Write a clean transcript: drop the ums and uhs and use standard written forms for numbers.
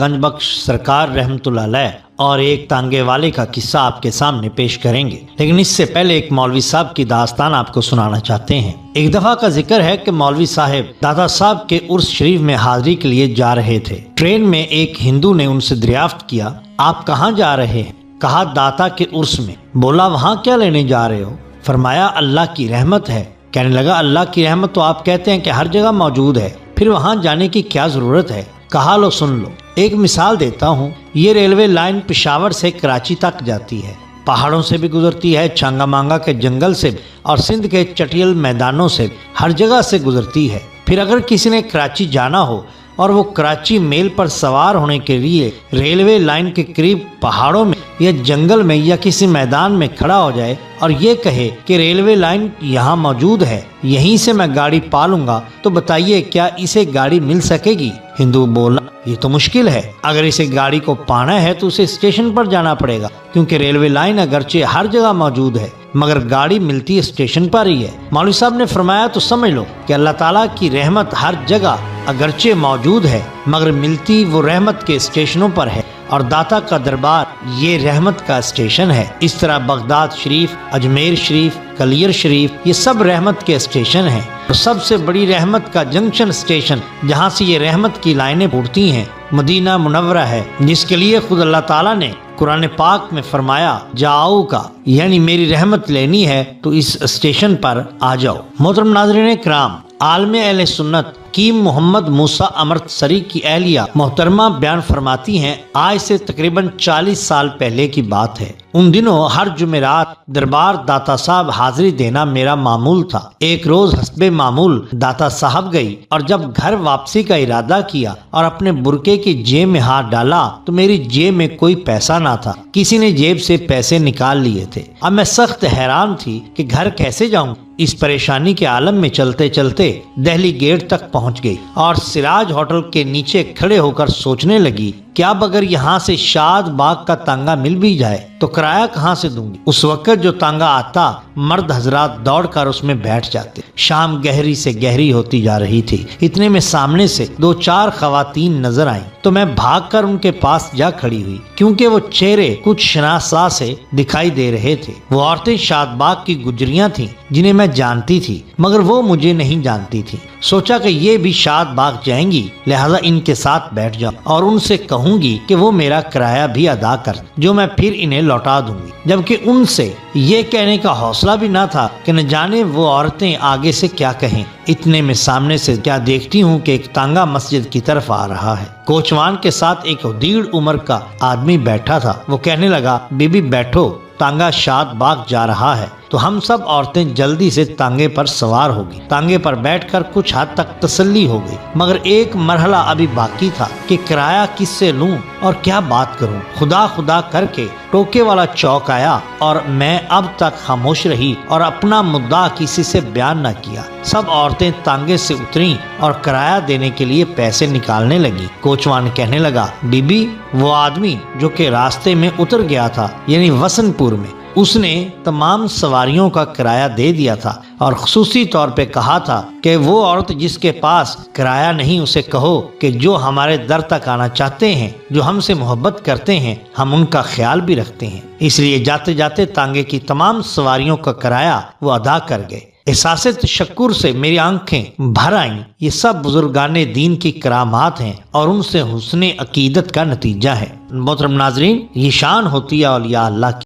گنج بخش سرکار رحمت اللہ علیہ اور ایک تانگے والے کا قصہ آپ کے سامنے پیش کریں گے، لیکن اس سے پہلے ایک مولوی صاحب کی داستان آپ کو سنانا چاہتے ہیں۔ ایک دفعہ کا ذکر ہے کہ مولوی صاحب داتا صاحب کے عرس شریف میں حاضری کے لیے جا رہے تھے۔ ٹرین میں ایک ہندو نے ان سے دریافت کیا، آپ کہاں جا رہے ہیں؟ کہا داتا کے عرس میں۔ بولا وہاں کیا لینے جا رہے ہو؟ فرمایا اللہ کی رحمت ہے۔ کہنے لگا اللہ کی رحمت تو آپ کہتے ہیں کہ ہر جگہ موجود ہے، پھر وہاں جانے کی کیا ضرورت ہے؟ کہا لو سن لو، ایک مثال دیتا ہوں۔ یہ ریلوے لائن پشاور سے کراچی تک جاتی ہے، پہاڑوں سے بھی گزرتی ہے، چھانگا مانگا کے جنگل سے اور سندھ کے چٹیل میدانوں سے، ہر جگہ سے گزرتی ہے۔ پھر اگر کسی نے کراچی جانا ہو اور وہ کراچی میل پر سوار ہونے کے لیے ریلوے لائن کے قریب پہاڑوں میں یا جنگل میں یا کسی میدان میں کھڑا ہو جائے اور یہ کہے کہ ریلوے لائن یہاں موجود ہے، یہیں سے میں گاڑی پالوں گا، تو بتائیے کیا اسے گاڑی مل سکے گی؟ ہندو بولا یہ تو مشکل ہے، اگر اسے گاڑی کو پانا ہے تو اسے اسٹیشن پر جانا پڑے گا، کیونکہ ریلوے لائن اگرچہ ہر جگہ موجود ہے مگر گاڑی ملتی اسٹیشن پر ہی ہے۔ مولوی صاحب نے فرمایا تو سمجھ لو کہ اللہ تعالیٰ کی رحمت ہر جگہ اگرچہ موجود ہے مگر ملتی وہ رحمت کے اسٹیشنوں پر ہے، اور داتا کا دربار یہ رحمت کا اسٹیشن ہے۔ اس طرح بغداد شریف، اجمیر شریف، کلیر شریف یہ سب رحمت کے اسٹیشن ہیں، اور سب سے بڑی رحمت کا جنکشن اسٹیشن جہاں سے یہ رحمت کی لائنیں اڑتی ہیں مدینہ منورہ ہے، جس کے لیے خود اللہ تعالیٰ نے قرآن پاک میں فرمایا جاؤ کا، یعنی میری رحمت لینی ہے تو اس اسٹیشن پر آ جاؤ۔ محترم ناظرین کرام، عالم اہل سنت حکیم محمد موسیٰ امرتسری کی اہلیہ محترمہ بیان فرماتی ہیں، آج سے تقریباً 40 سال پہلے کی بات ہے۔ ان دنوں ہر جمعرات دربار داتا صاحب حاضری دینا میرا معمول تھا۔ ایک روز حسب معمول داتا صاحب گئی اور جب گھر واپسی کا ارادہ کیا اور اپنے برقعے کی جیب میں ہاتھ ڈالا تو میری جیب میں کوئی پیسہ نہ تھا، کسی نے جیب سے پیسے نکال لیے تھے۔ اب میں سخت حیران تھی کہ گھر کیسے جاؤں۔ اس پریشانی کے عالم میں چلتے چلتے دہلی گیٹ تک پہنچ گئی اور سراج ہوٹل کے نیچے کھڑے ہو کر سوچنے لگی کہ اب اگر یہاں سے شاد باغ کا تانگا مل بھی جائے تو کرایہ کہاں سے دوں گی؟ اس وقت جو تانگا آتا مرد حضرات دوڑ کر اس میں بیٹھ جاتے۔ شام گہری سے گہری ہوتی جا رہی تھی، اتنے میں سامنے سے 2-4 خواتین نظر آئیں تو میں بھاگ کر ان کے پاس جا کھڑی ہوئی، کیونکہ وہ چہرے کچھ شناسا سے دکھائی دے رہے تھے۔ وہ عورتیں شاد باغ کی گجریاں تھیں جنہیں میں جانتی تھی مگر وہ مجھے نہیں جانتی تھی۔ سوچا کہ یہ بھی شاد باغ جائیں گی، لہذا ان کے ساتھ بیٹھ جاؤں اور ان سے کہوں گی کہ وہ میرا کرایہ بھی ادا کر جو میں پھر انہیں لوٹا دوں گی، جبکہ ان سے یہ کہنے کا حوصلہ بھی نہ تھا کہ نہ جانے وہ عورتیں آگے سے کیا کہیں۔ اتنے میں سامنے سے کیا دیکھتی ہوں کہ ایک تانگا مسجد کی طرف آ رہا ہے۔ کوچوان کے ساتھ ایک ادیڑ عمر کا آدمی بیٹھا تھا۔ وہ کہنے لگا بی بی بیٹھو، تانگا شاد باغ جا رہا ہے۔ تو ہم سب عورتیں جلدی سے تانگے پر سوار ہو گئی۔ تانگے پر بیٹھ کر کچھ حد تک تسلی ہو گئی، مگر ایک مرحلہ ابھی باقی تھا کہ کرایہ کس سے لوں اور کیا بات کروں۔ خدا خدا کر کے ٹوکے والا چوک آیا اور میں اب تک خاموش رہی اور اپنا مدعا کسی سے بیان نہ کیا۔ سب عورتیں تانگے سے اتریں اور کرایہ دینے کے لیے پیسے نکالنے لگی۔ کوچوان کہنے لگا بی بی وہ آدمی جو کہ راستے میں اتر گیا تھا، یعنی وسن پور میں، اس نے تمام سواریوں کا کرایہ دے دیا تھا اور خصوصی طور پہ کہا تھا کہ وہ عورت جس کے پاس کرایہ نہیں اسے کہو کہ جو ہمارے در تک آنا چاہتے ہیں، جو ہم سے محبت کرتے ہیں، ہم ان کا خیال بھی رکھتے ہیں۔ اس لیے جاتے جاتے تانگے کی تمام سواریوں کا کرایہ وہ ادا کر گئے۔ احساس تشکر سے میری آنکھیں بھر آئیں۔ یہ سب بزرگان دین کی کرامات ہیں اور ان سے حسن عقیدت کا نتیجہ ہے۔ محترم ناظرین، یہ شان ہوتی ہے اولیاء اللہ کی۔